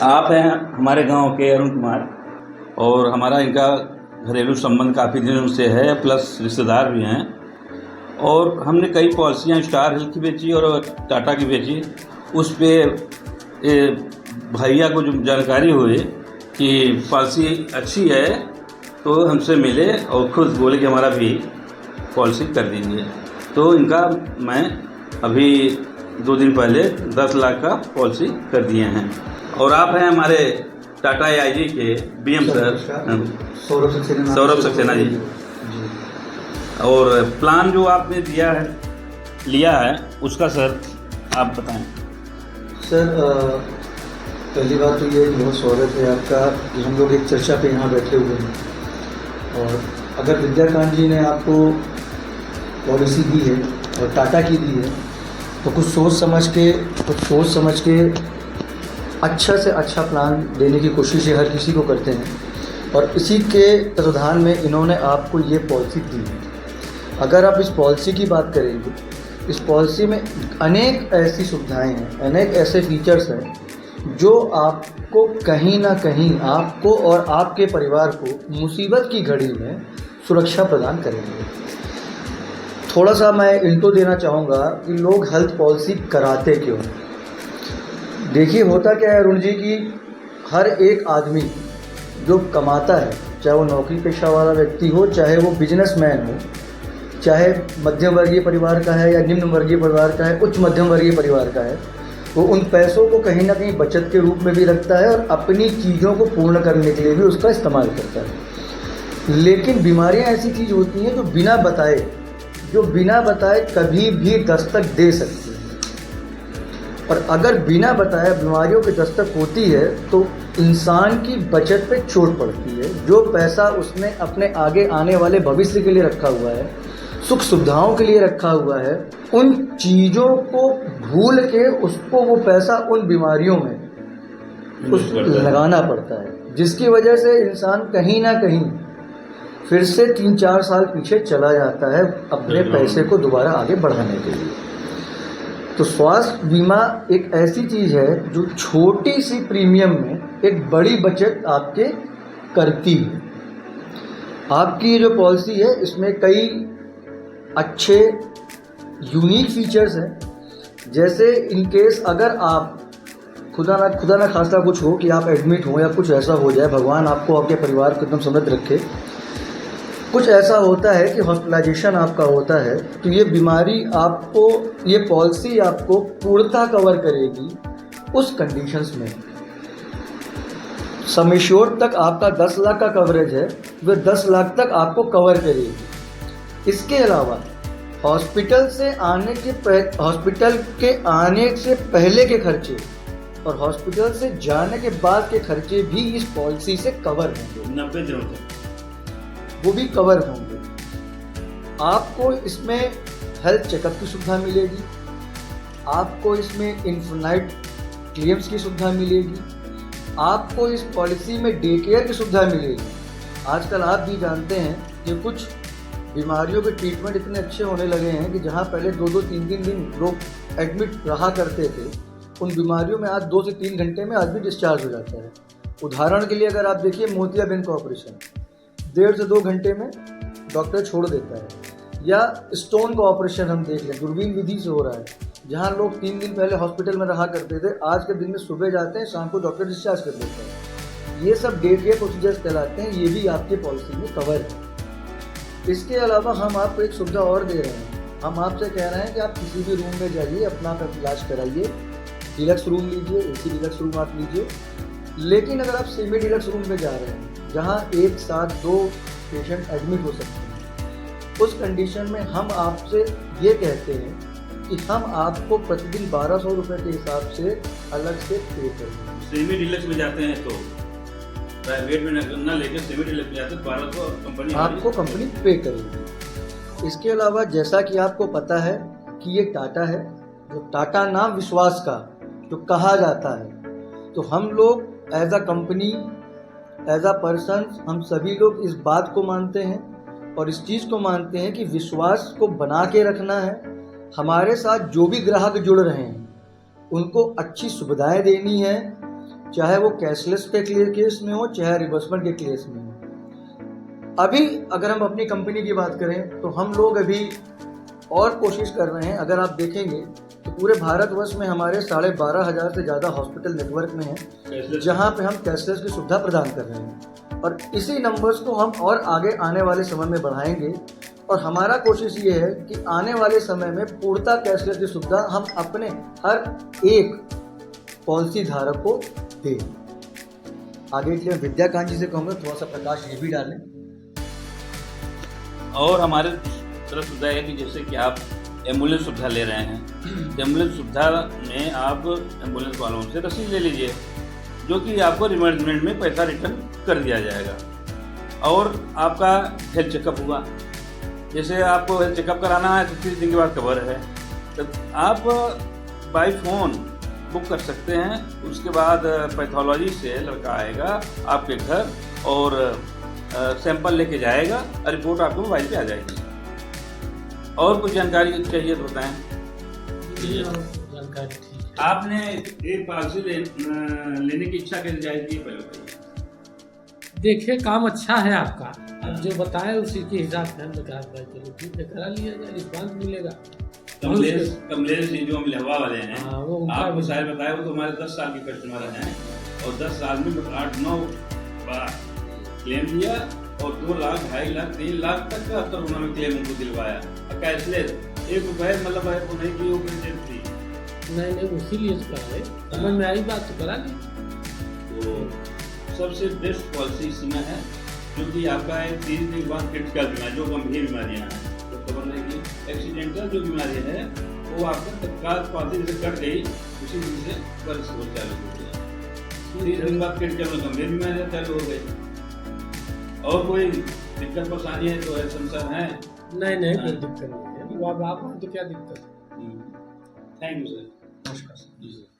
आप हैं हमारे गांव के अरुण कुमार और हमारा इनका घरेलू संबंध काफ़ी दिनों से है, प्लस रिश्तेदार भी हैं। और हमने कई पॉलिसियाँ स्टार हेल्थ की बेची और टाटा की बेची। उस पर भैया को जो जानकारी हुई कि पॉलिसी अच्छी है तो हमसे मिले और खुद बोले कि हमारा भी पॉलिसी कर दीजिए। तो इनका मैं अभी 2 दिन पहले 10 लाख का पॉलिसी कर दिए हैं। और आप हैं हमारे टाटा AIG के BM सर सौरभ सक्सेना जी। और प्लान जो आपने लिया है उसका सर आप बताएं। सर पहली बात तो ये बहुत स्वागत है आपका कि हम लोग एक चर्चा पे यहाँ बैठे हुए हैं। और अगर विद्याकांत जी ने आपको पॉलिसी दी है और टाटा की दी है तो कुछ सोच समझ के अच्छा से अच्छा प्लान देने की कोशिश हर किसी को करते हैं। और इसी के तत्वाधान में इन्होंने आपको ये पॉलिसी दी है। अगर आप इस पॉलिसी की बात करेंगे, इस पॉलिसी में अनेक ऐसी सुविधाएं हैं, अनेक ऐसे फीचर्स हैं जो आपको कहीं ना कहीं आपको और आपके परिवार को मुसीबत की घड़ी में सुरक्षा प्रदान करेंगे। थोड़ा सा मैं इंट्रो देना चाहूँगा कि लोग हेल्थ पॉलिसी कराते क्यों। देखिए होता क्या है अरुण जी कि हर एक आदमी जो कमाता है, चाहे वो नौकरी पेशा वाला व्यक्ति हो, चाहे वो बिजनेसमैन हो, चाहे मध्यम वर्गीय परिवार का है या निम्न वर्गीय परिवार का है, उच्च मध्यम वर्गीय परिवार का है, वो उन पैसों को कहीं ना कहीं बचत के रूप में भी रखता है और अपनी चीज़ों को पूर्ण करने के लिए भी उसका इस्तेमाल करता है। लेकिन बीमारियां ऐसी चीज़ होती हैं जो बिना बताए कभी भी दस्तक दे सकती है। और अगर बिना बताए बीमारियों की दस्तक होती है तो इंसान की बचत पे चोट पड़ती है। जो पैसा उसने अपने आगे आने वाले भविष्य के लिए रखा हुआ है, सुख सुविधाओं के लिए रखा हुआ है, उन चीज़ों को भूल के उसको वो पैसा उन बीमारियों में लगाना पड़ता है, जिसकी वजह से इंसान कहीं ना कहीं फिर से 3-4 साल पीछे चला जाता है अपने पैसे को दोबारा आगे बढ़ाने के लिए। तो स्वास्थ्य बीमा एक ऐसी चीज़ है जो छोटी सी प्रीमियम में एक बड़ी बचत आपके करती है। आपकी ये जो पॉलिसी है इसमें कई अच्छे यूनिक फीचर्स हैं। जैसे इन केस अगर आप खुदा ना खास्ता कुछ हो कि आप एडमिट हो या कुछ ऐसा हो जाए, भगवान आपको आपके परिवार को एकदम समृद्ध रखे, कुछ ऐसा होता है कि हॉस्पिटलाइजेशन आपका होता है, तो ये बीमारी आपको, ये पॉलिसी आपको पूर्णतः कवर करेगी उस कंडीशंस में। सम एश्योर्ड तक आपका 10 लाख का कवरेज है, वह 10 लाख तक आपको कवर करेगी। इसके अलावा हॉस्पिटल के आने से पहले के खर्चे और हॉस्पिटल से जाने के बाद के खर्चे भी इस पॉलिसी से कवर होंगे। 90 दिनों तक वो भी कवर होंगे। आपको इसमें हेल्थ चेकअप की सुविधा मिलेगी, आपको इसमें इन्फिनाइट क्लेम्स की सुविधा मिलेगी, आपको इस पॉलिसी में डे केयर की सुविधा मिलेगी। आजकल आप भी जानते हैं कि कुछ बीमारियों के ट्रीटमेंट इतने अच्छे होने लगे हैं कि जहां पहले 2-2, 3-3 दिन लोग एडमिट रहा करते थे, उन बीमारियों में आज 2 से 3 घंटे में आदमी डिस्चार्ज हो जाता है। उदाहरण के लिए अगर आप देखिए मोतियाबिंद का ऑपरेशन 1.5 से 2 घंटे में डॉक्टर छोड़ देता है, या स्टोन का ऑपरेशन हम देख लें, दूरबीन विधि से हो रहा है, जहां लोग 3 दिन पहले हॉस्पिटल में रहा करते थे, आज के दिन में सुबह जाते हैं, शाम को डॉक्टर डिस्चार्ज कर देता है। ये सब डे केयर प्रोसीजर्स कहलाते हैं, ये भी आपके पॉलिसी में कवर है। इसके अलावा हम आपको एक सुविधा और दे रहे हैं। हम आपसे कह रहे हैं कि आप किसी भी रूम में जाइए, अपना इलाज कराइए, डिलक्स रूम लीजिए, AC डिलक्स रूम आप लीजिए। लेकिन अगर आप सेमी डिलक्स रूम में जा रहे हैं जहां एक साथ 2 पेशेंट एडमिट हो सकते हैं, उस कंडीशन में हम आपसे ये कहते हैं कि हम आपको प्रतिदिन 1200 रुपये के हिसाब से अलग से पे करेंगे। सेमी डिलक्स में जाते हैं तो प्राइवेट में ना लेकर सेमी डिलक्स में जाते हैं 1200 आपको कंपनी पे करेगी। इसके अलावा जैसा कि आपको पता है कि ये टाटा है, जो टाटा नाम विश्वास का जो कहा जाता है, तो हम लोग as a company, as a person, हम सभी लोग इस बात को मानते हैं और इस चीज़ को मानते हैं कि विश्वास को बना के रखना है। हमारे साथ जो भी ग्राहक जुड़ रहे हैं उनको अच्छी सुविधाएं देनी है, चाहे वो कैशलेस के केस में हो, चाहे रिवर्समेंट के केस में हो। अभी अगर हम अपनी कंपनी की बात करें तो हम लोग अभी और कोशिश कर रहे हैं। अगर आप देखेंगे तो पूरे भारतवर्ष में हमारे 12,500 से ज़्यादा हॉस्पिटल नेटवर्क में हैं जहां पे हम कैशलेस की सुविधा प्रदान कर रहे हैं, और इसी नंबर्स को हम और आगे आने वाले समय में बढ़ाएंगे। और हमारा कोशिश ये है कि आने वाले समय में पूर्णतः कैशलेस की सुविधा हम अपने हर एक पॉलिसी धारक को दें। आगे के लिए विद्याकांत जी से कहूँगा थोड़ा सा प्रकाश ये भी डालें। और हमारे तरफ सुविधा है कि जैसे कि आप एम्बुलेंस सुविधा ले रहे हैं, एम्बुलेंस सुविधा में आप एम्बुलेंस वालों से रसीद ले लीजिए, जो कि आपको रिमेंडमेंट में पैसा रिटर्न कर दिया जाएगा। और आपका हेल्थ चेकअप हुआ, जैसे आपको हेल्थ चेकअप कराना है तो 30 दिन के बाद कवर है, तो आप बाई फ़ोन बुक कर सकते हैं। उसके बाद पैथोलॉजी से लड़का आएगा आपके घर और सैंपल लेके जाएगा, रिपोर्ट आपको मोबाइल पे आ जाएगी। और कुछ जानकारी चाहिए तो बताएं। जानकारी ठीक। आपने एक पॉलिसी लेने की इच्छा कैसे जाहिर की, पहले बताइए। देखिए काम अच्छा है आपका, अब जो बताए उसी के हिसाब से हमने कहा भाई चलो ठीक है करा लिया जाए, रिस्पॉन्स मिलेगा। कमलेश जी जो हम लहवा वाले हैं, वो आपको शायद बताया, वो तो हमारे 10 साल के कस्टमर हैं और 10 साल में 8-9 बार क्लेम दिया और 2 लाख, 2.5 लाख, 3 लाख तक का तो उन्होंने क्लेम उनको दिलवाया। कैशलेस 1 रुपये मतलब है वो नहीं की वो प्रेजेंट थी। नहीं उसीलिए तो करा रहे, समझ में आई बात तो करा ली। तो सबसे बेस्ट पॉलिसी इसमें है जो कि आपका है 30 दिन के बाद क्रिटिकल बीमारी, जो गंभीर बीमारियाँ हैं तो खबर रहेगी। एक्सीडेंटल जो बीमारी है वो आपका तत्काल पॉलिसी जैसे कट गई उसी दिन से वर्ष हो चालू हो गया। 30 दिन बाद क्रिटिकल में गंभीर बीमारियाँ चालू हो गई। और कोई दिक्कत परेशानी है तो संसार है? नहीं कोई दिक्कत नहीं है, आप तो क्या दिक्कत है। Thank you sir. नमस्कार सर।